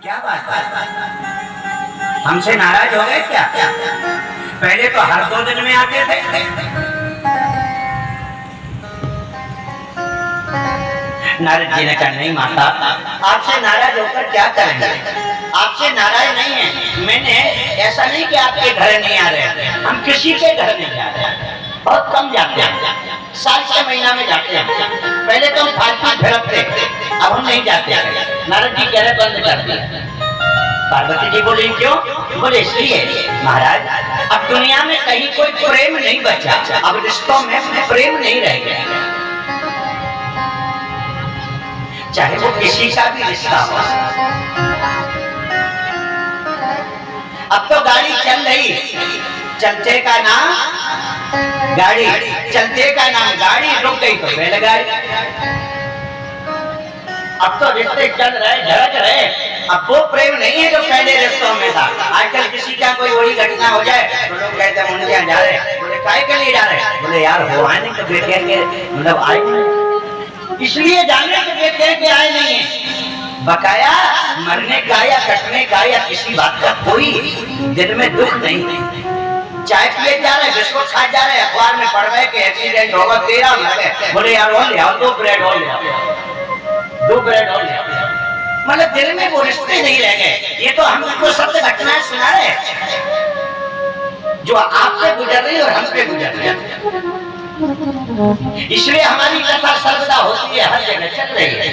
क्या बात है, हमसे नाराज हो गए क्या? पहले तो हर 2 दिन में आते थे। नारद जी ने कहा नहीं माता, आपसे नाराज होकर क्या करेंगे? आपसे नाराज नहीं है। मैंने ऐसा नहीं कि आपके घर नहीं आ रहे, हम किसी के घर नहीं जा रहे, बहुत कम जाते हैं, साल 6 महीना में जाते हैं। पहले तो हम फालतू भिड़कते, अब हम नहीं जाते। नारद जी कह रहे बंद कर दिया। पार्वती जी बोले क्यों? बोले इसलिए महाराज, अब दुनिया में कहीं कोई प्रेम नहीं बचा, अब रिश्तों में प्रेम नहीं रह गया, चाहे वो किसी का भी रिश्ता हो। अब तो गाड़ी चल रही, चलते का नाम गाड़ी, चलते का नाम गाड़ी, रुक गई तो बैलगाड़ी। अब तो रिश्ते चल रहे, झड़क रहे, अब वो प्रेम नहीं है जो पहले रिश्तों में था। आजकल किसी का कोई बड़ी घटना हो जाए तो लोग कहते हैं उनके यहाँ जा रहे, बोले काय के लिए जा रहे? बोले यार हो आने के बेटे के मतलब आए इसलिए जाने के बेटे के आए नहीं है। बकाया मरने का या कटने का या किसी बात का कोई दिल में दुख नहीं। चाय पिए जा रहे, बिस्कुट खा जा रहे, अखबार में पढ़ रहे कि एक्सीडेंट होगा, 13 मर गए। बोले यार हो ले आओ, 2 ब्रेड हो ले आओ, 2 ब्रेड हो ले आओ। मतलब दिल में वो रिश्ते नहीं रह गए। ये तो हमको सत्य घटनाएं सुना रहे जो आप पे गुजर रही और हम पे गुजर रही, इसलिए हमारी कथा सर्वदा होती है, हर जगह चल रही है,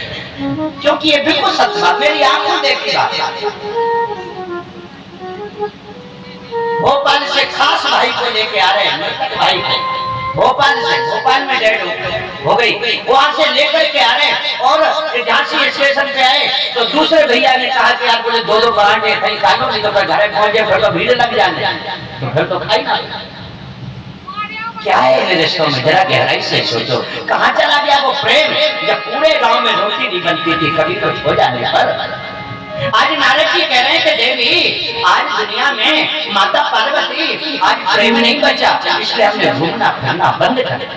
क्योंकि ये बिल्कुल सत्य बात, मेरी आंखों देखी बात। भोपाल से खास भाई को लेके आ रहे हैं, भाई भोपाल से, भोपाल में डेड हो गई, वहां से लेकर के आ रहे हैं और झांसी स्टेशन पे आए तो दूसरे भैया ने कहा कि यार बोले 2-2 परांठे कहीं खा लो, नहीं तो घर पहुंचे फिर तो भीड़ लग जाने, तो फिर तो खाई ना। क्या है मेरे रिश्तों में, जरा गहराई से सोचो, कहाँ चला गया वो प्रेम जब पूरे गांव में रोटी नहीं बनती थी कभी कुछ हो जाने पर। आज नारद जी कह रहे हैं कि देवी, आज दुनिया में माता पार्वती, आज प्रेम नहीं बचा, इसलिए हमने घूमना फिरना बंद कर दिया।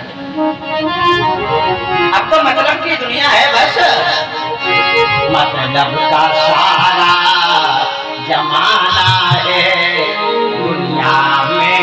अब तो मतलब की दुनिया है बस, मतलब का सारा जमाना है दुनिया में।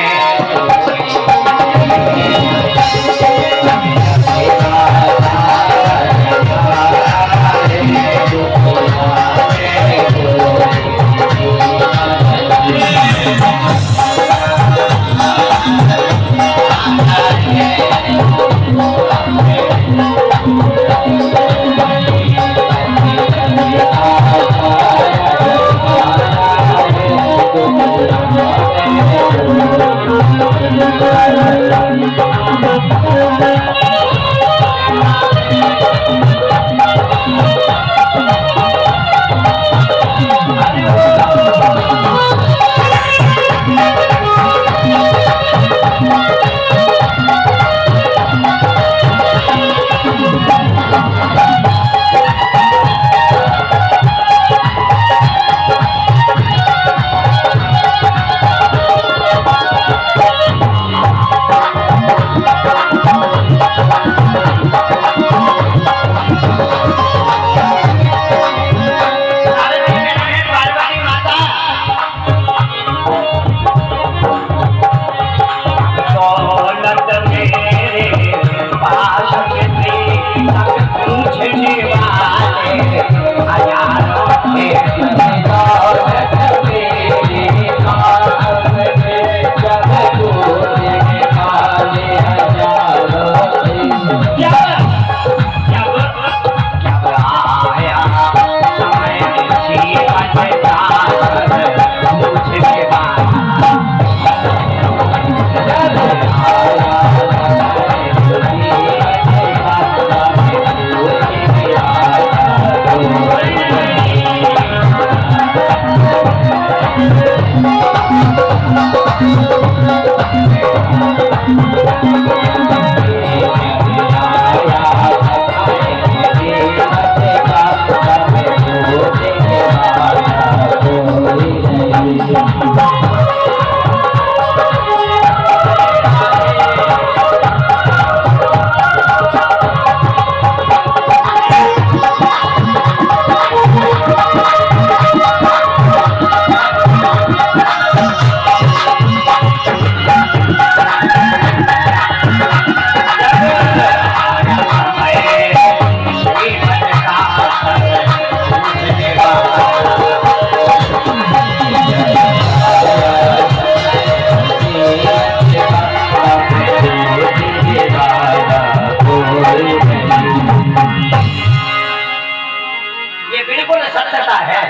जाता है।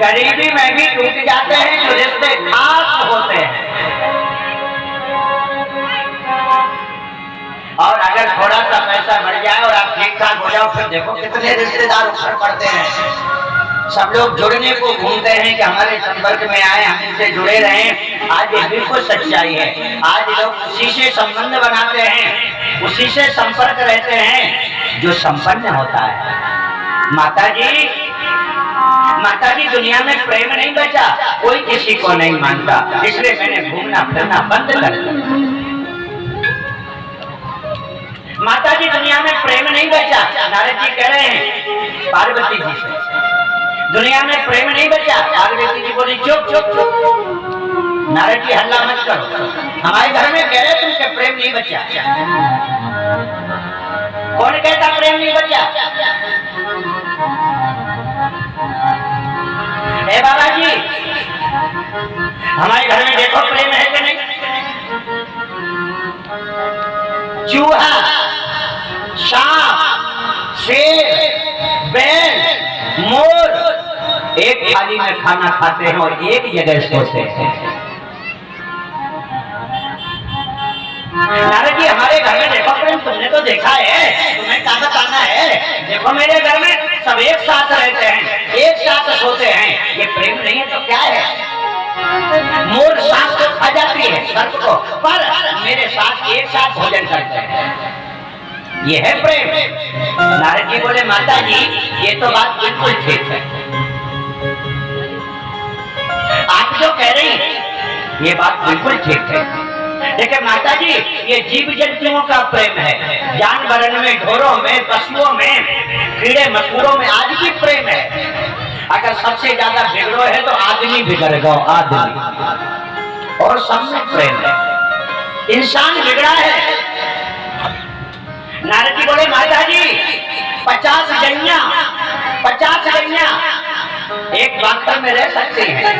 गरीबी में भी टूट जाते हैं जो रिश्ते खास होते हैं। और अगर थोड़ा सा पैसा बढ़ जाए और आप ठीक ठाक हो जाओ, फिर देखो कितने रिश्तेदार ऊपर पड़ते हैं। सब लोग जुड़ने को घूमते हैं कि हमारे संपर्क में आए, हम इनसे जुड़े रहें। आज ये बिल्कुल सच्चाई है। आज लोग उसी से संबंध बनाते हैं, उसी से संपर्क रहते हैं जो संपन्न होता है। माता जी दुनिया में प्रेम नहीं बचा, कोई किसी को नहीं मानता, इसलिए मैंने घूमना फिरना बंद कर दिया। माता जी दुनिया में प्रेम नहीं बचा। नारद जी कह रहे हैं पार्वती जी से, दुनिया में प्रेम नहीं बचा। पार्वती जी बोली चुप चुप चुप, नारद जी हल्ला मत करो, हमारे घर में कह रहे तुमके प्रेम नहीं बचा। कौन कहता प्रेम नहीं बचा? ए बाबा जी, हमारे घर में देखो प्रेम है कि नहीं? चूहा, सांप, शेर, बैल, मोर एक थाली में खाना खाते हैं और एक जगह सोते हैं। नारद जी हमारे घर में देखो प्रेम तुमने तो देखा है, तुम्हें कहाँ बताना है? देखो मेरे घर में सब एक साथ रहते हैं, एक साथ सोते हैं। ये प्रेम नहीं है तो क्या है? मोर सांप को खा जाती है, सर्प को, पर मेरे साथ एक साथ भोजन करते हैं। ये है प्रेम। नारद जी बोले माता जी ये तो बात बिल्कुल ठीक है, आप जो कह रही हैं ये बात बिल्कुल ठीक है। देखिए माता जी, ये जीव जंतुओं का प्रेम है, जानवरों में, ढोरों में, पशुओं में, कीड़े मकोड़ों में आज भी प्रेम है। अगर सबसे ज्यादा बिगड़ो है तो आदमी बिगड़ेगा, आदमी, और सब में प्रेम है। इंसान बिगड़ा है। नारद जी बोले माता जी 50 गैया एक बाखर में रह सकती हैं,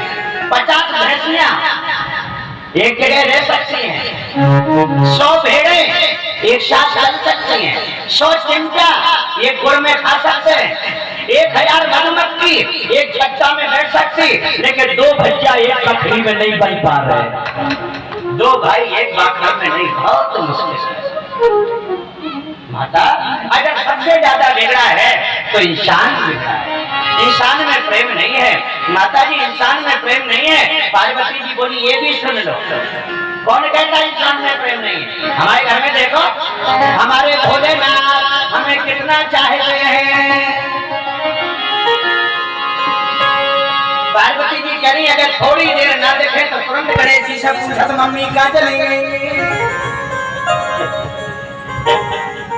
50 भैंसियां एक जगह रह सकती हैं, 100 भेड़ें एक साथ चल सकती हैं, 100 चिमटा एक गुड़ में खा सकते हैं, 1000 मधुमक्खी एक छत्ता में बैठ सकती, लेकिन 2 भैया एक बकरी में नहीं बन पा रहे। 2 भाई एक बाखर में नहीं, बहुत मुश्किल। माता अगर सबसे ज्यादा बिगड़ा है तो इंसान बिगड़ा है, इंसान में प्रेम नहीं है। माता जी इंसान में प्रेम नहीं है। पार्वती जी बोली ये भी सुन लो, कौन कहता इंसान में प्रेम नहीं है? हमारे घर में देखो, हमारे भोलेनाथ हमें कितना चाहते हैं। पार्वती जी कह रही अगर थोड़ी देर ना देखे तो तुरंत गणेश जी से पूछत मम्मी कहाँ चले गए।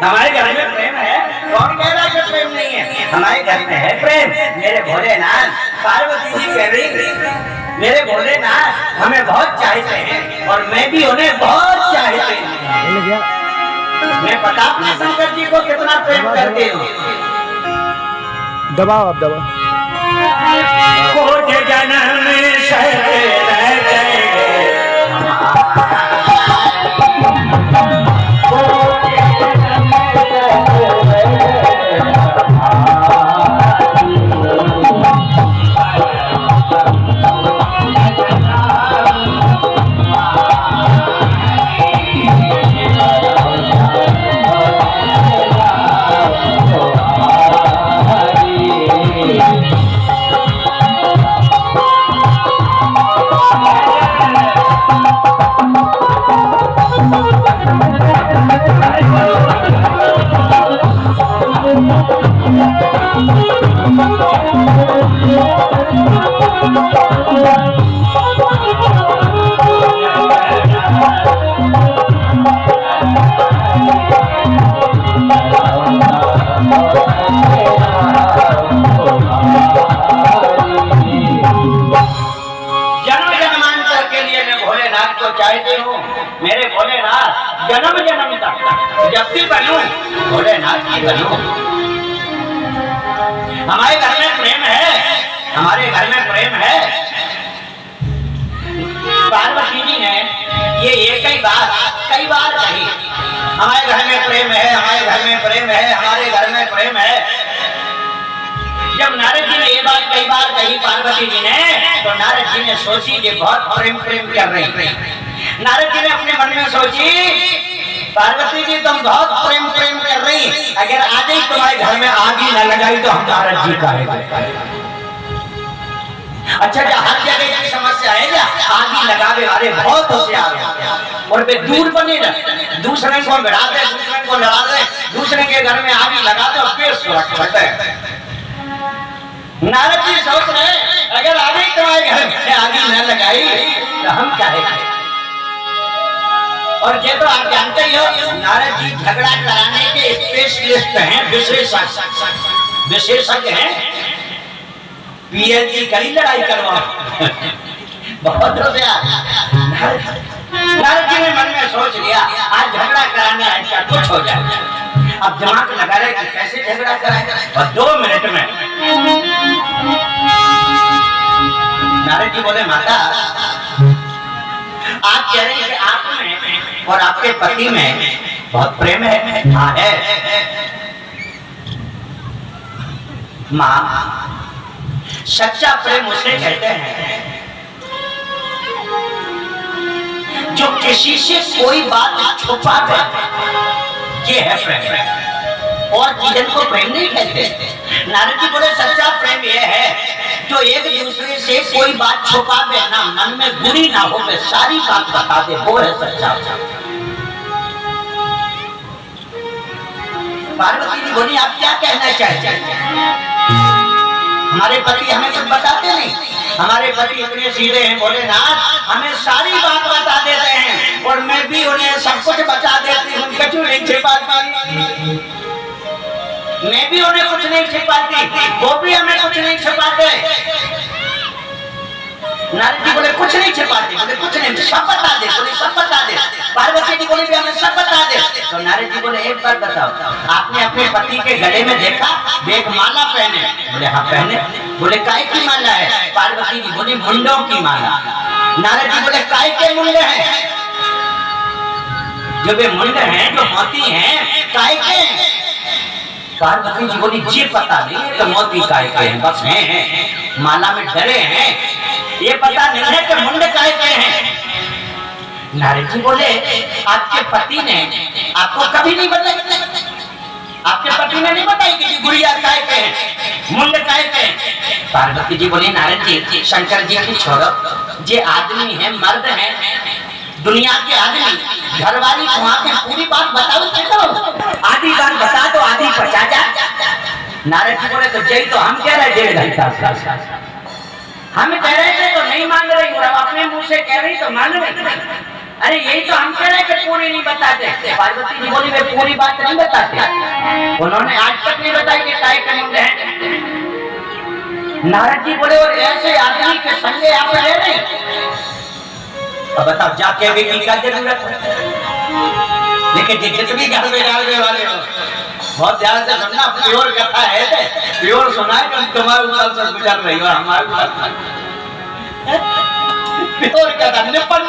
हमारे घर में प्रेम है, कौन कह रहा है कि प्रेम नहीं है? हमारे घर में है प्रेम। मेरे भोलेनाथ, पार्वती जी कह रही मेरे भोलेनाथ हमें बहुत चाहते हैं और मैं भी उन्हें बहुत चाहते हैं। मैं पता अपने शंकर जी को कितना प्रेम करती हूँ। दबाओ आप दबाओ। मेरे भोलेनाथ जन्म जन्म तक जब भी बनूं भोलेनाथ ही बनूं। हमारे घर में प्रेम है, हमारे घर में प्रेम है। पार्वती जी ने ये एक ही बात कई बार कही हमारे घर में प्रेम है, हमारे घर में प्रेम है, हमारे घर में प्रेम है। जब नारद जी ने ये बात कई बार कही पार्वती जी ने, तो नारद जी ने सोची कि बहुत प्रेम कर रही। नारद जी ने अपने मन में सोची, पार्वती जी तुम बहुत प्रेम कर रही, अगर आज ही तुम्हारे घर में आग ही न लगाई तो हम नारद जी का है। अच्छा क्या हर जगह की समस्या है क्या? आग ही लगावे वाले बहुत होशियार हैं और वे दूर बने ना, दूसरे को भिड़ा दे, दूसरे को लड़ा दे, दूसरे के घर में आग ही लगा दे और फिर सुरक्षित है। नारद जी सोच रहे अगर आगे तुम्हारे घर में आग ही न लगाई तो हम क्या है। और ये तो आप जानते ही हो, नारद जी झगड़ा कराने के स्पेशलिस्ट हैं, विशेषज्ञ हैं। पीएचडी करी लड़ाई करवा बहुत होशियार। नारद जी ने मन में सोच लिया आज झगड़ा कराना है, क्या कुछ हो जाए। अब दिमाग लगा रहे कि कैसे झगड़ा कराए। और 2 मिनट में नारद जी बोले माता आप कह रहे हैं कि आप में और आपके पति में बहुत प्रेम है। हाँ है माँ, सच्चा प्रेम उसे कहते हैं जो किसी से कोई बात छुपा दे, ये है प्रेम। और चीजन को प्रेम नहीं कहते। नारद जी बोले सच्चा प्रेम ये है जो एक दूसरे से कोई बात छुपा दे ना, मन में बुरी ना हो, सारी बात बता दे, वो है सच्चा। पार्वती जी बोली आप क्या कहना चाहते हैं? हमारे पति हमें कुछ बताते नहीं, हमारे पति इतने सीधे हैं, बोले नाथ हमें सारी बात बता देते हैं और मैं भी उन्हें सब कुछ बता देती हूँ, कछु नहीं छिपाती। मैं भी उन्हें कुछ नहीं छिपाती, वो भी हमें कुछ नहीं छिपाते। नारद जी बोले कुछ नहीं छिपाते, बोले कुछ नहीं, सब बता दे, बोले सब बता दे। पार्वती जी बोले भी हमें सब बता दे। तो नारद जी बोले एक बात बताओ, आपने अपने पति के गले में देखा एक माला पहने? बोले हाँ पहने। बोले काय की माला है? पार्वती जी बोली मुंडों की माला। नारद जी बोले काय के मुंड हैं? जो वे मुंड हैं जो मोती हैं काय के? पार्वती जी बोली जी पता नहीं तो मोती काय के हैं, बस हैं माला में डरे हैं, ये पता नहीं है कि मुंड काय के हैं। नारद जी बोले आपके पति ने आपको कभी नहीं बताई? आपके पति ने नहीं बताई कि गुड़िया काय के हैं, मुंड काय के हैं? पार्वती जी बोली नारद जी शंकर जी की छोड़ो, ये आदमी है, मर्द है, दुनिया के आदमी, घरवाली वहां के पूरी बात बताओ, आधी बात बता दो, आधी पचा जा। नारद जी बोले तो जय तो हम कह रहे 1.5 घंटा, हम कह रहे थे तो नहीं मान रही, और अपने मुंह से कह रही तो मान रही। अरे यही तो हम कह रहे कि पूरी नहीं बताते। पार्वती जी बोली वे पूरी बात नहीं बताते, उन्होंने आज तक नहीं बताई कि काय के मुंड है। नारद जी बोले और ऐसे आदमी के संगे आप रह रहे, अब बताओ जाके भी की क्या जरूरत है? लेकिन जितनी घर में डालने वाले हो बहुत ध्यान से सुनना, प्योर कथा है, प्योर सुना है कि तुम्हारे ऊपर से गुजर रही हो, हमारे ऊपर प्योर कथा निपट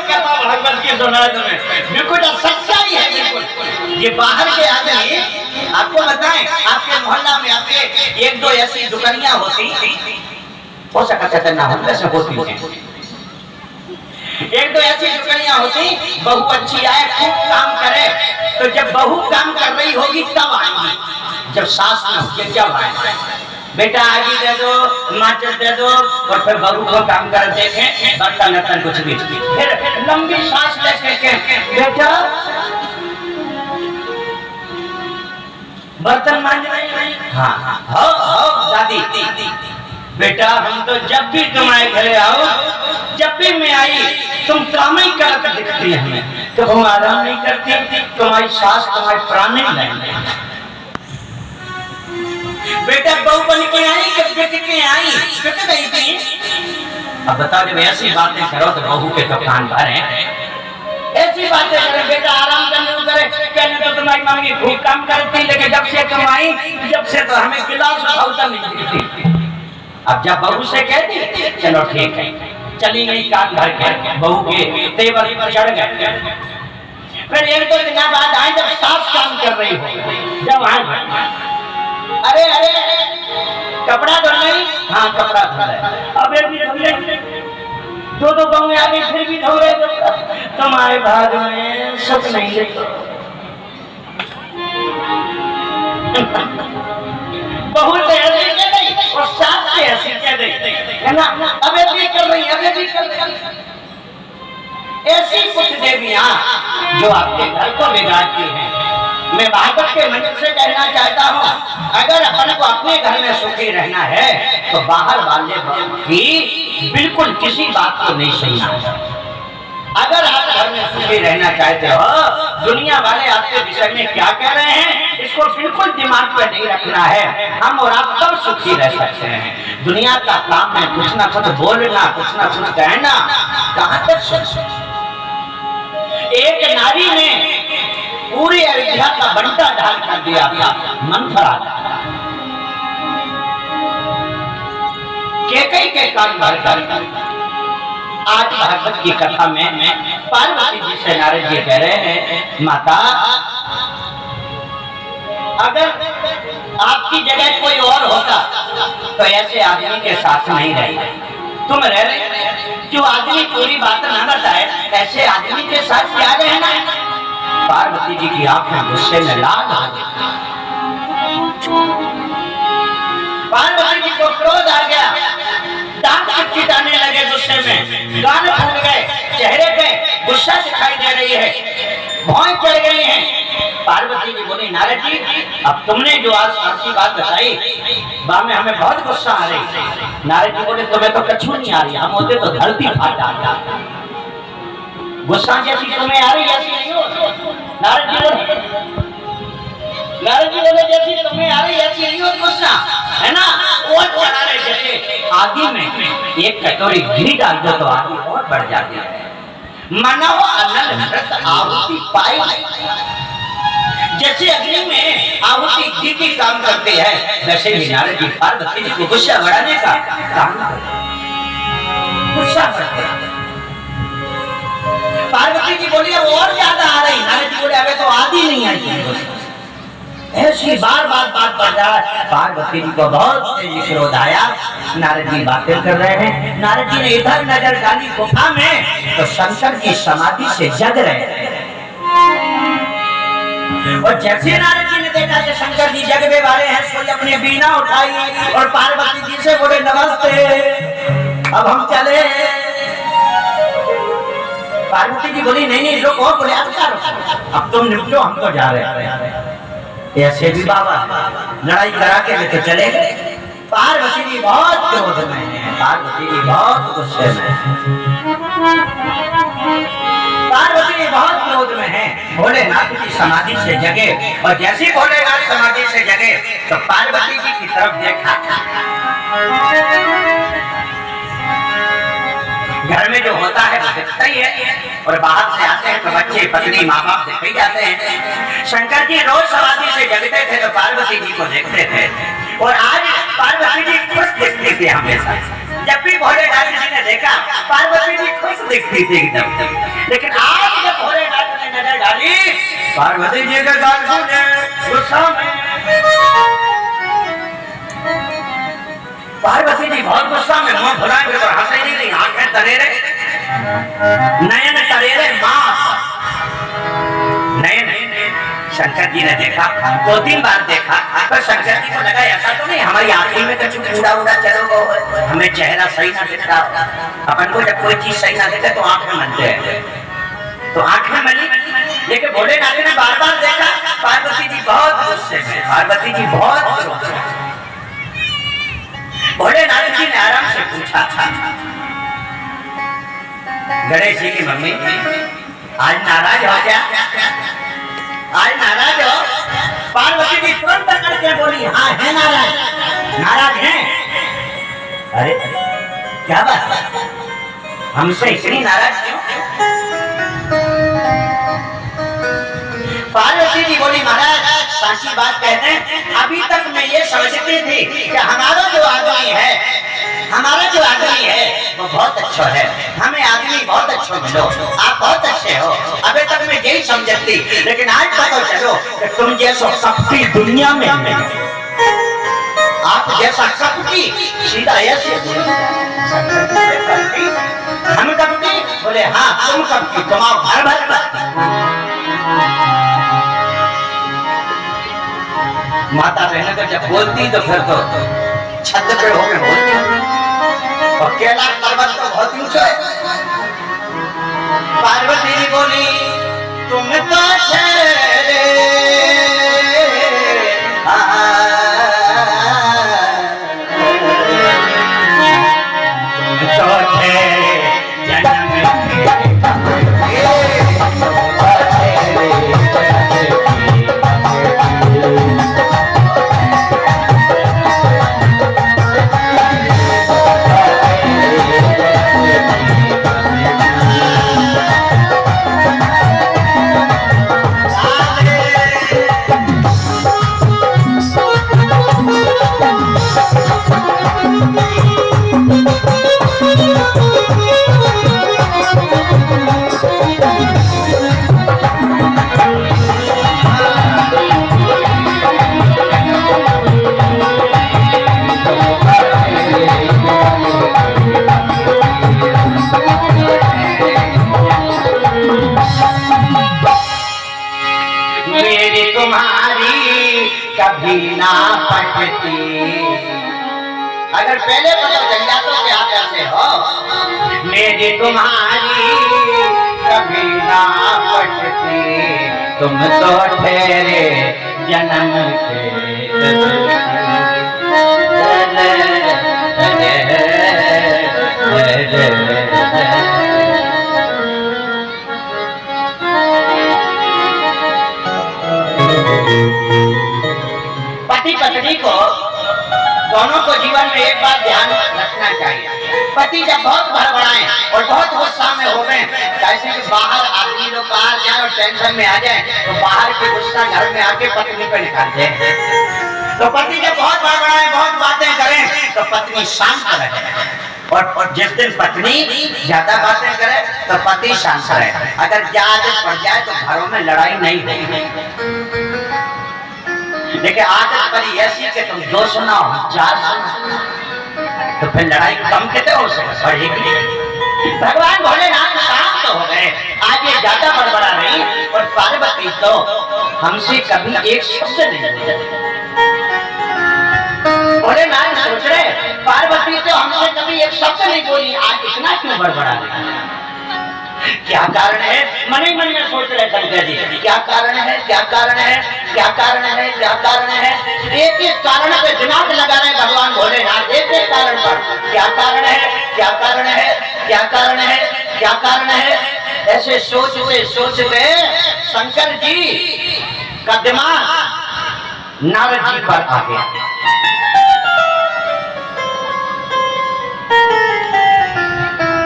कथा भागवत की सुना है तुम्हें, बिल्कुल सच्चाई है बिल्कुल। ये बाहर के आदमी आपको बताएं, आपके मोहल्ला में आपके 1-2 ऐसी दुकानियां होती, हो सकता है ना होने से होती है, 1-2 ऐसी दुकानियां होती, बहू अच्छी आए खूब काम करे, तो जब बहू काम कर रही होगी तब आएंगी, जब सास न होगी जब आएंगे। बेटा आगे दे दो, माचिस दे दो, और फिर बहू को काम कर देखें, बर्तन नर्तन कुछ भी, फिर लंबी सांस लेके बेटा बर्तन मांज रही, हाँ हो दादी, बेटा हम तो जब भी तुम्हारे घरे आओ, जब भी मैं आई तुम काम ही करते दिखती है, तो तुम आराम नहीं करती, तुम्हारी सास तुम्हारे प्राण नहीं लेंगे। बेटा बहू बन के आई कि बेटे के आई, बेटे नहीं थी। अब बताओ जब ऐसी बातें करो तो बहू के तो कान भर हैं, ऐसी बातें करें, बेटा आराम करने को करे, कहने तो तुम्हारी मम्मी खूब काम करती, लेकिन जब से तुम आई जब से तो हमें गिलास उठाता नहीं दिखती। अब जब बहू से कहती चलो ठीक है, चली गई कान भर के बहू के तेवर पर चढ़ गए। फिर एक दो दिन बाद आए जब साफ काम कर रही हो, जब आए अरे अरे कपड़ा धो नहीं, हाँ कपड़ा धो रहे, अब एक भी धो रहे, दो बहू आगे फिर भी धो रहे, तुम्हारे भाग में सुख नहीं है। बहुत ऐसे कह गई और साथ से ऐसे कह गई है ना, अबे भी कर रही, अबे भी कर रही। ऐसी कुछ देवियां जो आपके घर को बिगाड़ती हैं। मैं भागवत के मंत्र से कहना चाहता हूँ, अगर अपन को अपने घर में सुखी रहना है तो बाहर वाले की बिल्कुल किसी बात को नहीं सुनना। अगर आप घर में सुखी रहना चाहते हो, दुनिया वाले आपके विषय में क्या कह रहे हैं इसको बिल्कुल दिमाग पर नहीं रखना है। हम और आप तब सुखी रह सकते हैं। दुनिया का काम है कुछ ना कुछ बोलना, कुछ ना कुछ कहना, कहाँ तक सुख। एक नारी ने पूरी अयोध्या का बंटा ढाल कर दिया, मंथरा कैकेयी के कान भर कर। आज भागवत की कथा में पार्वती जी से नारद जी कह रहे हैं, माता अगर आपकी जगह कोई और होता तो ऐसे आदमी के साथ नहीं रहे। तुम रह रहे जो आदमी पूरी बात न बताए, ऐसे आदमी के साथ क्या रहना। पार्वती जी की आंखें गुस्से में लाल हो गई। पार्वती जी को क्रोध आ गया, दांत चिटचिटाने लगे गुस्से में, गाल फूट गए, चेहरे पे गुस्सा दिखाई दे रही है, भौं चढ़ गई है। पार्वती जी बोली, नारद जी अब तुमने जो आज अच्छी बात बताई बा में हमें बहुत गुस्सा आ रही। नारद जी बोले, तुम्हें तो कछु नहीं आ रही, हम होते तो धरती फाट आ जाता। गुस्सा जैसी तुम्हें आ रही ऐसी नहीं हो। नारद जी बोले जैसी तुम्हें आ रही ऐसी नहीं हो गुस्सा, है ना। और चढ़ा रहे जैसे आगे में एक कटोरी घी डाल दो तो आगे और बढ़ जाती है। मनव अनल मृत आहुति पाई, जैसे अग्नि में आहुति घी की काम करते हैं, वैसे ही नारद जी पार्वती जी को गुस्सा बढ़ाने का काम करते। गुस्सा बढ़ते पार्वती जी बोली अब और ज्यादा आ रही। नारद जी बोले अबे तो आधी नहीं आई। ऐसी बार बार बात बढ़ रहा है। पार्वती जी को बहुत तेजी क्रोध आया। नारद जी बातें कर रहे हैं। नारद जी ने इधर नजर डाली गुफा में तो शंकर की समाधि से जग रहे थे। और जैसे नारद जी ने देखा कि शंकर जी जगवे वाले हैं, सोई अपनी बीना उठाई और पार्वती जी से बोले नमस्ते, अब हम चले। पार्वती जी बोली नहीं नहीं रुको, बोले अब तुम निपटो, हम तो जा रहे हैं। ऐसे भी बाबा लड़ाई करा के लेके चले गए। पार्वती जी बहुत क्रोध में है, पार्वती जी बहुत गुस्से में है, पार्वती जी बहुत क्रोध में है। भोलेनाथ की समाधि से जगे और जैसे भोलेनाथ समाधि से जगे तो पार्वती जी की तरफ देखा। घर में जो होता है वो दिखता ही है और बाहर से आते हैं तो बच्चे पत्नी माँ बाप दिख ही जाते हैं। शंकर जी रोज समाधि से जगते थे तो पार्वती जी को देखते थे और आज पार्वती जी खुश दिखती थी हमेशा। जब भी भोलेनाथ जी ने देखा पार्वती जी खुश दिखती थी एकदम। लेकिन आज जब भोलेनाथ ने नजर डाली पार्वती जी के गाल सुने गुस्सा में, पार्वती जी बहुत गुस्सा में मुंह भुलाए हुए और हंस नहीं रही, आंखें तरेरे, नयन तरेरे, नयन। शंकर जी ने देखा, 2-3 बार देखा तो शंकर जी को लगा ऐसा तो नहीं हमारी आंखों में कुछ कूड़ा उड़ा चलो, हमें चेहरा सही ना दिखता। अपन को जब कोई चीज सही ना दिखे तो आंखें मलते हैं, तो आंखें मली। लेकिन भोलेनाथ ने बार बार देखा, पार्वती जी बहुत गुस्से में, पार्वती जी बहुत। भोलेनाथ जी ने आराम से पूछा, गणेश जी की मम्मी आज नाराज हो जा, आज नाराज हो। पार्वती जी तुरंत करके बोली हाँ है नाराज, नाराज है। अरे क्या बात, हमसे इतनी नाराज क्यों? पार्वती जी बोली महाराज साची बात कहते हैं, अभी तक मैं ये समझती थी कि हमारा जो आदमी है वो बहुत अच्छा है, अच्छे मिलो, आप बहुत अच्छे हो। अभी तक मैं यही समझती, लेकिन आज पता चलो कि तुम जैसो कपटी दुनिया में नहीं। आप जैसा कपटी सीधा ऐसे हम कपटी बोले हाँ तुम कपटी, तुम्हारा भर भर माता बहन तो जब बोलती तो फिर तो छत पे होकर बोलती, और कैलाश पर्वत तो बहुत ऊंचा है। पार्वती जी बोली तुम तो ठहरे तुम तो ठहरे जन्म कभी ना पटती। अगर पहले पता चल जाता कि आप ऐसे हो, मेरी तुम्हारी कभी ना पटती, तुम तो ठहरे जन्म के पति पत्नी को दोनों को जीवन में एक बात ध्यान रखना चाहिए। पति जब बहुत बड़बड़ाएं और बहुत गुस्सा में हो गए, जैसे कि बाहर आदमी लोग बाहर जाए और टेंशन में आ जाए तो बाहर की गुस्सा घर में आके पत्नी पर निकालते हैं। तो पति जब बहुत बड़बड़ाएं, बहुत बातें करें तो पत्नी शांत रहे, और जिस दिन पत्नी ज्यादा बातें करे तो पति शांत रहे। अगर ज्यादा पड़ जाए तो घरों में लड़ाई नहीं होगी। लेकिन आदत पड़ी ऐसी कि तुम दो सुनाओ चार सुनाओ तो फिर लड़ाई कम कितने हो बढ़ेगी। भगवान भोलेनाथ शांत हो गए, आज ये ज्यादा बड़बड़ा नहीं, और पार्वती तो हमसे कभी एक शब्द नहीं बोले। भोलेनाथ सोच रहे पार्वती तो हमसे कभी एक शब्द नहीं बोली, आज इतना क्यों बड़बड़ा रही, क्या कारण है? मन ही मन में सोच रहे शंकर जी, क्या कारण है, क्या कारण है, क्या कारण है, क्या कारण है। एक एक कारण पे दिमाग लगा रहे भगवान भोलेनाथ, एक एक कारण पर क्या कारण है, क्या कारण है, क्या कारण है, क्या कारण है। ऐसे सोचते सोचते शंकर जी का दिमाग नारद जी पर आ गया।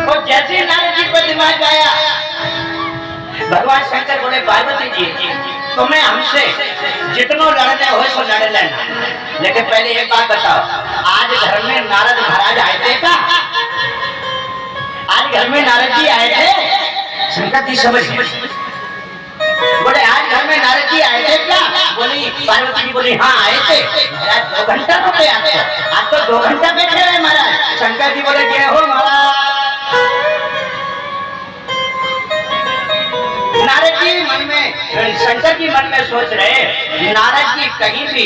और जैसे नारद जी पर दिमाग आया, भगवान शंकर बोले पार्वती जी तुम्हें हमसे जितनो लड़ने हो सो लड़ लेना, लेकिन पहले एक बात बताओ, आज घर में नारद महाराज आए थे क्या? आज घर में नारद जी आए थे? शंकर जी समझ बोले आज घर में नारद जी आए थे क्या? बोली पार्वती जी बोली हाँ आए थे। 2 घंटा तो पे आते, आज तो 2 घंटा बैठे रहे महाराज। शंकर जी बोले जय हो महाराज। नारद जी मन में, शंकर जी मन में सोच रहे नारद जी कहीं भी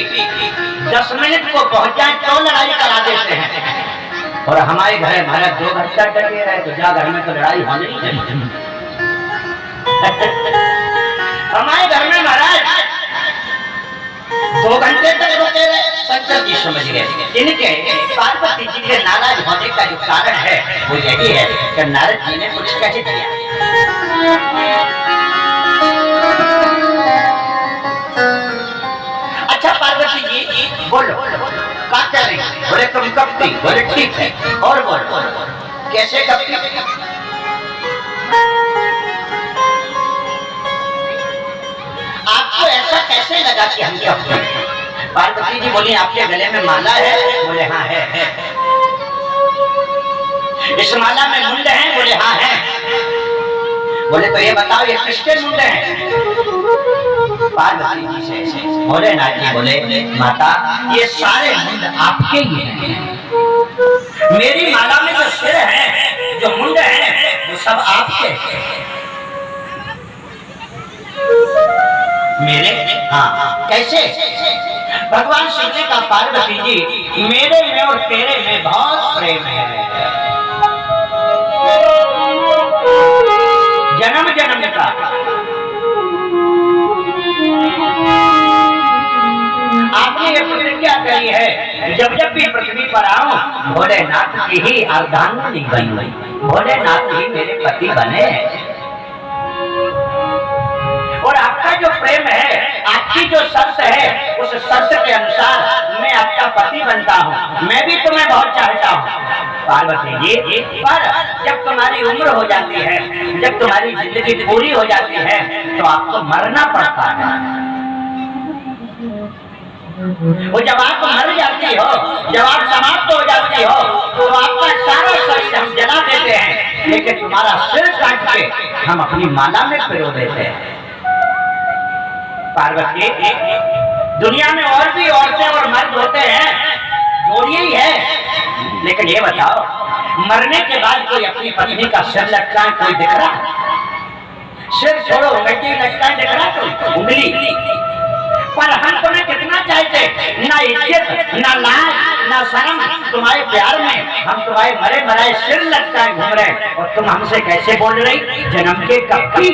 10 मिनट को पहुंच जाए तो लड़ाई करा देते हैं, और हमारे घर महाराज 2 घंटा डटे रहे तो जा घर में तो लड़ाई होनी नहीं। हमारे घर में महाराज 2 घंटे तक रुके रहे। शंकर जी समझ गए इनके पार्वती जी के नाराज होने का जो कारण है वो यही है कि नारद जी ने कुछ कह दिया। अच्छा पार्वती जी बोलो क्या कह रही? बोले तुम कब थी? बोले ठीक है, और बोलो कैसे कब थी? आपको ऐसा कैसे लगा कि हम कब थे? पार्वती जी बोली आपके गले में माला है? बोले हाँ है। इस माला में मुंड है? बोले हाँ है। बोले तो ये बताओ ये किसके मुंडे हैं? पार्वती जी से भोलेनाथ जी बोले माता ये सारे मुंड आपके ही हैं। मेरी माला में जो सिर है, जो मुंड है, वो सब आपके हैं। मेरे? हाँ। कैसे? भगवान शिव जी का पार्वती जी मेरे में और तेरे में बहुत प्रेम है, जन्म जन्म का। आपने ये प्रतिज्ञा करी है जब जब भी पृथ्वी पर आऊं भोलेनाथ की ही अर्धांगिनी बनूं, भोलेनाथ ही मेरे पति बने। और आपका जो प्रेम है, आपकी जो शर्त है, उस शर्त के अनुसार मैं आपका पति बनता हूँ। मैं भी तुम्हें बहुत चाहता हूँ पार्वती जी, पर जब तुम्हारी उम्र हो जाती है, जब तुम्हारी जिंदगी पूरी हो जाती है, तो आपको मरना पड़ता है। वो जब आप मर जाती हो, जब आप समाप्त हो जाती हो, तो आपका सारा शरीर हम जला देते हैं, लेकिन तुम्हारा सिर काट के हम अपनी माला में पिरो देते हैं। पार्वती, दुनिया में और भी औरतें और मर्द होते हैं, जोड़िए ही है, लेकिन ये बताओ मरने के बाद कोई अपनी पत्नी का सिर लटकाए कोई दिख रहा है? सिर छोड़ो, उंगली लटकाए दिख रहा कोई? उंगली। पर हम तुम्हें कितना चाहते, ना इज्जत, ना लाज, ना शर्म, तुम्हारे प्यार में हम तुम्हारे मरे मराए सिर लटकाए घूम रहे, और तुम हमसे कैसे बोल रही जन्म के कपटी?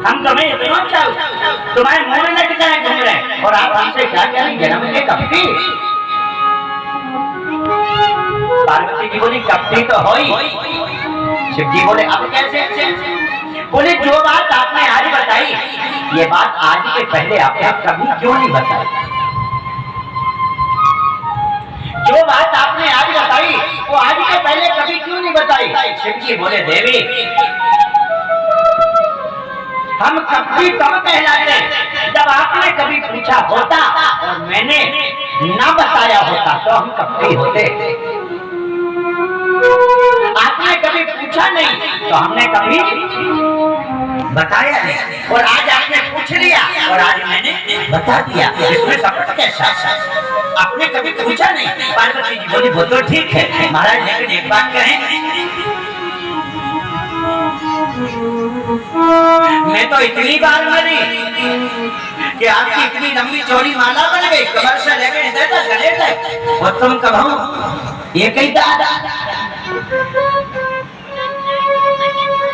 हम तुम्हें इतना चाहते, तुम्हारे मुंह में लटकाए घूम रहे, और आप हमसे क्या कह रही जन्म के कपटी? पार्वती जी बोली कपटी तो हो ही। शिव जी बोले अब कैसे? बोले जो बात आपने आज बताई, ये बात आज के पहले आपने कभी क्यों नहीं बताई? जो बात आपने आज बताई वो आज के पहले कभी क्यों नहीं बताई? शिव जी बोले देवी हम कपटी तब कहलाते जब आपने कभी पूछा होता और मैंने ना बताया होता तो हम कपटी होते। आपने कभी पूछा नहीं तो हमने कभी बताया नहीं, और आज आपने पूछ लिया और आज मैंने बता दिया, इसमें कपट कैसा? आपने कभी पूछा नहीं। पार्वती जी बोली वो तो ठीक है महाराज, लेकिन एक बात कहें, मैं तो इतनी बार मरी कि आपकी इतनी लंबी चौड़ी माला बन गई, कमर से लेकर इधर तक गले तक, और तुम कब ये कही दादा?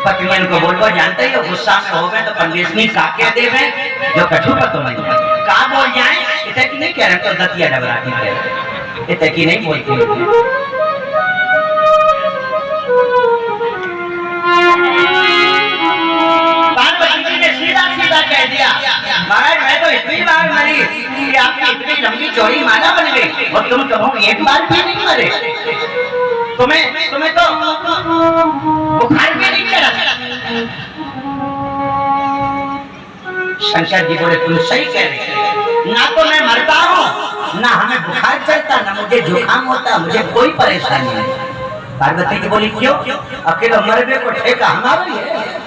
पतिमन को बोलबो जानते ही हो, गुस्सा में हो गए तो पंडितनी काके देवे जो कछु का तो नहीं का बोल जाए, इतने की नहीं कह रहे तो दतिया डबराती कह रहे, इतने की नहीं बोलती। सीधा कह दिया महाराज मैं तो इतनी बार मरी कि आपकी इतनी लंबी चौड़ी माला बन गई, और तुम कहो एक बार भी नहीं मरे, तुम्हें तो बुखार भी नहीं चढ़ा। शंकर जी बोले तुम सही कह रहे, ना तो मैं मरता हूँ, ना हमें बुखार चढ़ता, ना मुझे जुकाम होता, मुझे कोई परेशानी नहीं। पार्वती जी बोली क्यों? अकेला मरने को ठेका हमारा ही है।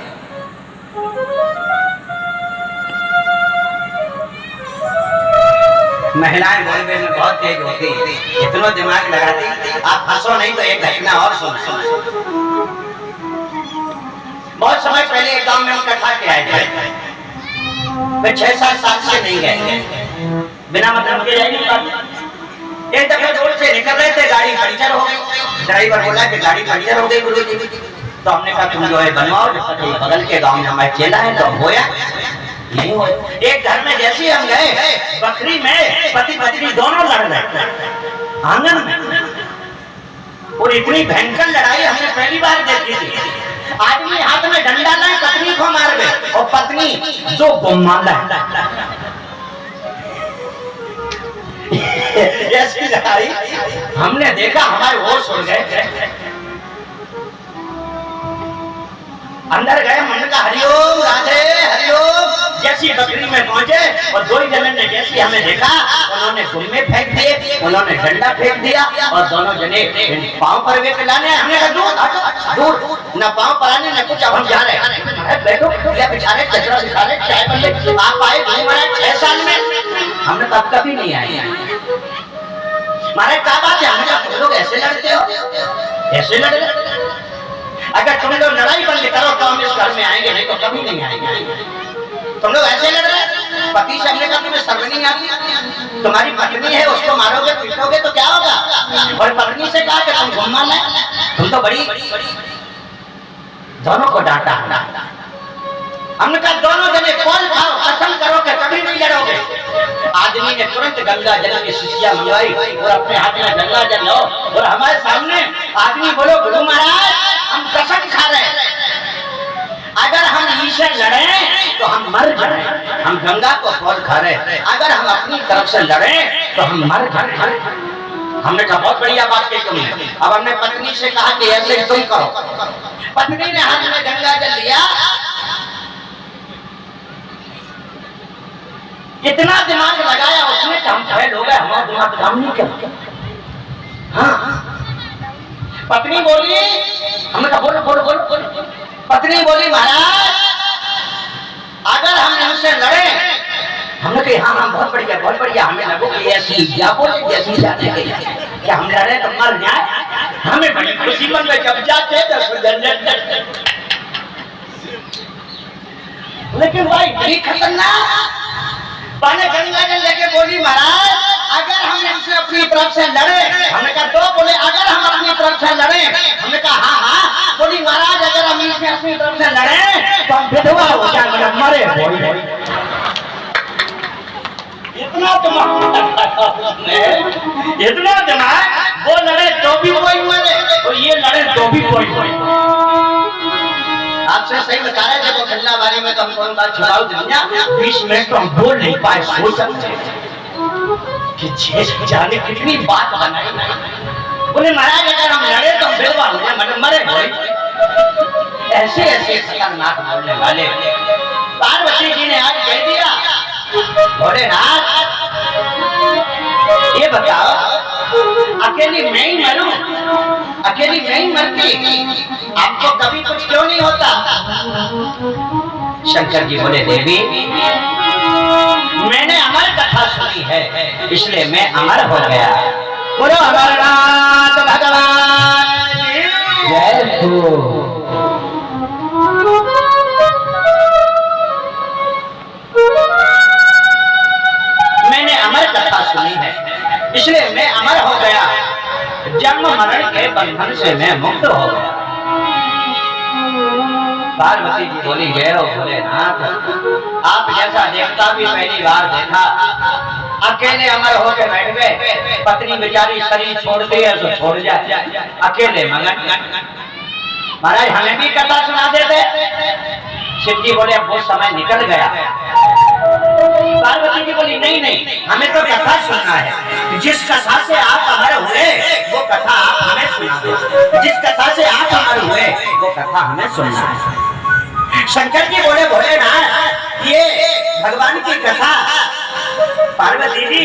महिलाएं बोलने में बहुत तेज होती है, इतना दिमाग लगाती। आप हंसो नहीं तो एक घटना और सुनो। बहुत समय पहले एक गांव में हम कथा के आए थे, मैं 6-7 साल से नहीं गए, बिना मतलब के जाएंगे। एक दफे रोड से निकल रहे थे, गाड़ी पंचर हो गई। ड्राइवर बोला कि गाड़ी पंचर हो गई गुरु जी, तो हमने कहा तुम जो है बनवाओ, बगल के गाँव में हमारे चेला है तो होया नहीं हो। एक घर में जैसे हम गए, बकरी में पति पत्नी दोनों लड़ रहे आंगन में, और इतनी भयंकर लड़ाई हमने पहली बार देखी थी। आदमी हाथ में डंडा लाए पत्नी को मार गए, और पत्नी जो गोमाला ऐसी लड़ाई हमने देखा, हमारे होश उड़ गए। अंदर गए, मन का हरिओम राधे हरिओम। जैसी बकरी में पहुंचे और दो ही जने ने जैसी हमें देखा, उन्होंने गुम्मे फेंक दिए, उन्होंने डंडा फेंक दिया, और दोनों जने पांव पर वे लाने, हमने कहा दूर ना पाँव पराने न कुछ। अब हम जा रहे हैं, बैठो बेचारे कचरा बिछा रहे, चाय बन रही। आप आए महाराज 6 साल में, हमने तब कभी नहीं आए। महाराज क्या बात है, हमें तुम लोग ऐसे लड़ते हो, ऐसे लड़ रहे? अगर तुम लोग लड़ाई बंद करो तो हम इस घर में आएंगे, नहीं तो कभी नहीं आएंगे। तुम लोग ऐसे लड़ रहे, पति से हमने कहा तुम्हें शर्म नहीं आती? तुम्हारी पत्नी है, उसको मारोगे पीटोगे तो क्या होगा? और पत्नी से कहा कि तुम घूमना है, तुम तो बड़ी दोनों को डांटा। हमने कहा दोनों जने कौन खाओ, कसम करो कि कभी नहीं लड़ोगे। आदमी ने तुरंत गंगा जल की शिशिया मंगवाई और अपने हाथ में गंगा जल लो और हमारे सामने आदमी बोलो गुरु महाराज हम कसम खा रहे हैं, अगर हम इससे लड़े तो हम मर जाए। हम गंगा को खोल खा रहे, अगर हम अपनी तरफ से लड़े तो हम मर जाए। हमने कहा बहुत बढ़िया बात की तुमने। अब हमने पत्नी से कहा कि ऐसे तुम करो। पत्नी ने हाथ में गंगा जल लिया, इतना दिमाग लगाया उसने कि हम फेल हो गए, हमारा दिमाग काम नहीं किया। हाँ पत्नी बोली, हमने कहा बोलो बोलो बोलो बोलो। पत्नी बोली महाराज अगर हम इनसे लड़े, हमने कहा हाँ हाँ बहुत बढ़िया, हमें लगो कि ऐसी क्या बोले जैसी जाने के कि हम लड़े तो मर जाए। हमें बड़ी खुशी मन में जब जाते लेकिन भाई बड़ी खतरनाक पाने गंगा जल लेके बोली महाराज अगर हम इनसे अपनी तरफ से लड़े, हमने कहा तो बोले अगर हम अपनी तरफ से लड़े, हमने कहा हाँ हाँ। बोली महाराज अगर हम इनसे अपनी तरफ से लड़े तो हम विधवा हो जाएंगे, मरे। इतना दिमाग, वो लड़े तो भी कोई मरे और ये लड़े तो भी कोई। आपसे सही बता रहे थे वो खन्ना बारे में, तो हम कौन बात छुपाओ दुनिया 20 मिनट तो हम बोल नहीं पाए। सोच सकते कि छह जाने कितनी बात बनाई। बोले महाराज अगर हम लड़े तो विधवा हो जाए, मतलब मरे कोई। ऐसे ऐसे खतरनाक बोलने वाले पार्वती जी ने आज कह दिया भोलेनाथ ये बताओ अकेली मैं ही मरूं, अकेली मैं ही मरती, आपको कभी कुछ क्यों नहीं होता? शंकर जी बोले देवी मैंने अमर कथा सुनी है इसलिए मैं अमर हो गया। बोलो अमरनाथ भगवान जय हो। मैंने अमर कथा सुनी है इसलिए मैं अमर हो गया, जन्म मरण के बंधन से मैं मुक्त हो गया। पार्वती जी बोली गए हो भोलेनाथ आप जैसा देवता भी पहली बार देखा, अकेले अमर होकर बैठ गए। पत्नी बेचारी शरीर छोड़ती है तो छोड़ जाए, अकेले मगन। महाराज हमें भी कथा सुना देते। शिव जी बोले अब वो समय निकल गया। पार्वती जी बोली नहीं नहीं हमें तो कथा सुनना है, जिस कथा से आप अमर हुए वो कथा आप हमें सुना दो, जिस कथा से आप अमर हुए वो कथा हमें सुनना है। शंकर जी बोले भोलेनाथ ये भगवान की कथा पार्वती जी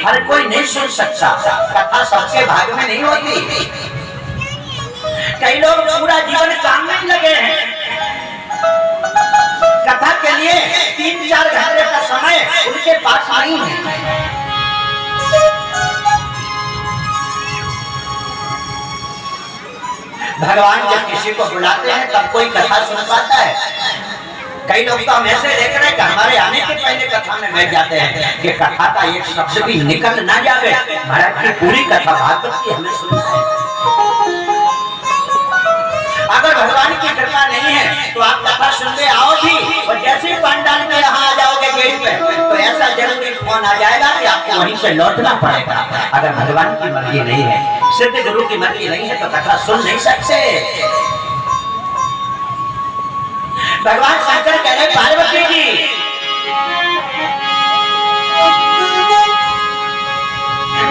हर कोई नहीं सुन सकता, कथा सबके भाग में नहीं होती। कई लोग पूरा जीवन काम में लगे हैं, कथा के लिए 3-4 घंटे का समय उनके पास नहीं है। भगवान जब किसी को बुलाते हैं तब कोई कथा सुन पाता है। कई लोग तो हम ऐसे देख रहे हैं कि हमारे आने के पहले कथा में बैठ जाते हैं कि कथा का एक शब्द भी निकल ना जाए। महाराज की पूरी कथा भागवत की हमें सुनना है। अगर भगवान की कृपा नहीं है तो आप कथा सुनने आओगी और जैसे पंडाल में यहाँ आ जाओगे गेट पे तो ऐसा जरूरी फोन आ जाएगा कि आपको वहीं से लौटना पड़ेगा। अगर भगवान की मर्जी नहीं है, सिद्ध गुरु की मर्जी नहीं है तो कथा सुन नहीं सकते। भगवान शंकर कह रहे पार्वती जी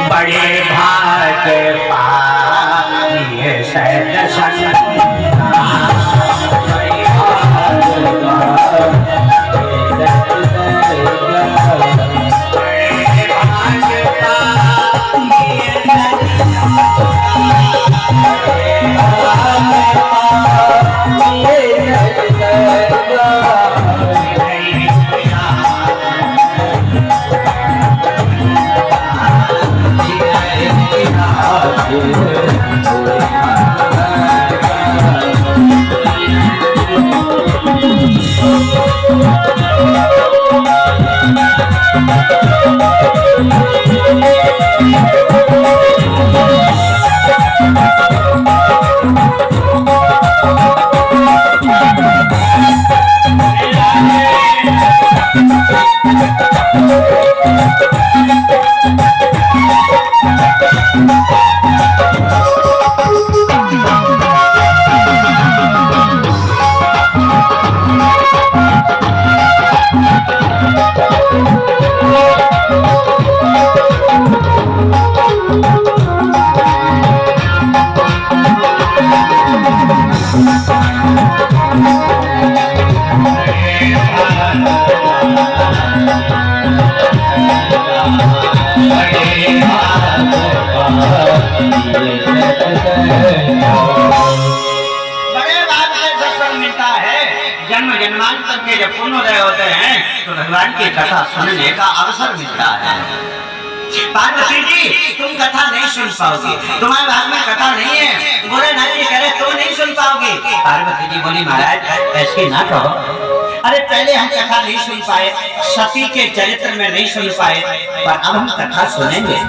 बड़े भाग पाए सैद संग जन्म जन्मांतर के जब पुण्योदय होते हैं तो भगवान की कथा सुनने का अवसर मिलता है। पार्वती जी तुम कथा नहीं सुन पाओगी, तुम्हारे भाग में कथा नहीं है। भोलेनाथ जी कह रहे तुम नहीं सुन पाओगी। पार्वती जी बोली महाराज ऐसे ना कहो, अरे पहले हम कथा नहीं सुन पाए, सती के चरित्र में नहीं सुन पाए, पर अब हम कथा सुनेंगे।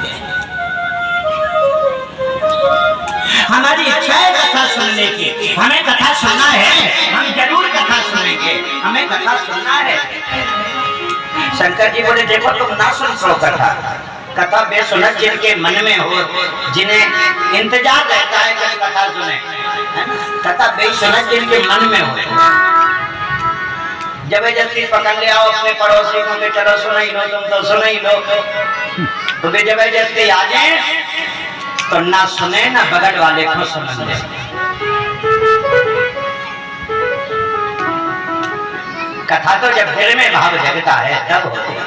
हमारी इच्छा है कथा सुनने की, हमें कथा सुनना है, हम जरूर कथा सुनेंगे, हमें कथा सुनना है। शंकर जी बोले देखो तुम ना सुन पाओ कथा, कथा बेसुनत जिनके मन में हो, जिन्हें इंतजार रहता है कि कथा सुने, कथा बेसुनत जिनके मन में हो, जबरदस्ती पकड़ ले आओ अपने पड़ोसी को कि चलो सुन ही लो, तुम तो सुन ही लो, तो वे जबरदस्ती आ जाए तो ना सुने ना बगल वाले को समझ ले। कथा तो जब दिल में भाव जगता है तब होती है।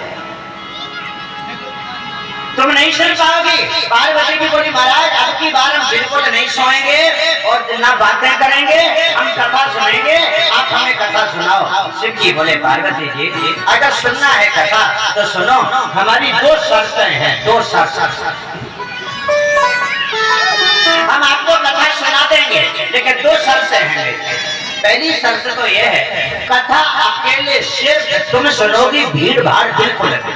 तुम नहीं सुन पाओगी। पार्वती भी बोली महाराज अब की बार हम बिल्कुल नहीं सोएंगे और ना बातें करेंगे, हम कथा सुनेंगे, आप हमें कथा सुनाओ। शिव जी बोले पार्वती जी अगर सुनना है कथा तो सुनो, हमारी दो शर्तें हैं, दो शर्तें। हम आपको कथा सुना देंगे लेकिन दो शर्तें हैं। पहली शर्त तो यह है कथा अकेले सिर्फ तुम सुनोगी, भीड़ भाड़ बिल्कुल नहीं।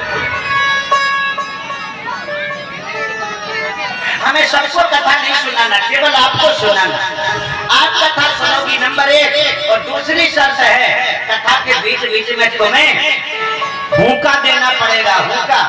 हमें सबको कथा नहीं सुनाना, केवल आपको सुनाना। आप कथा सुनोगी नंबर 1, और दूसरी शर्त है कथा के बीच बीच में तुम्हें हुक्का देना पड़ेगा, हुक्का।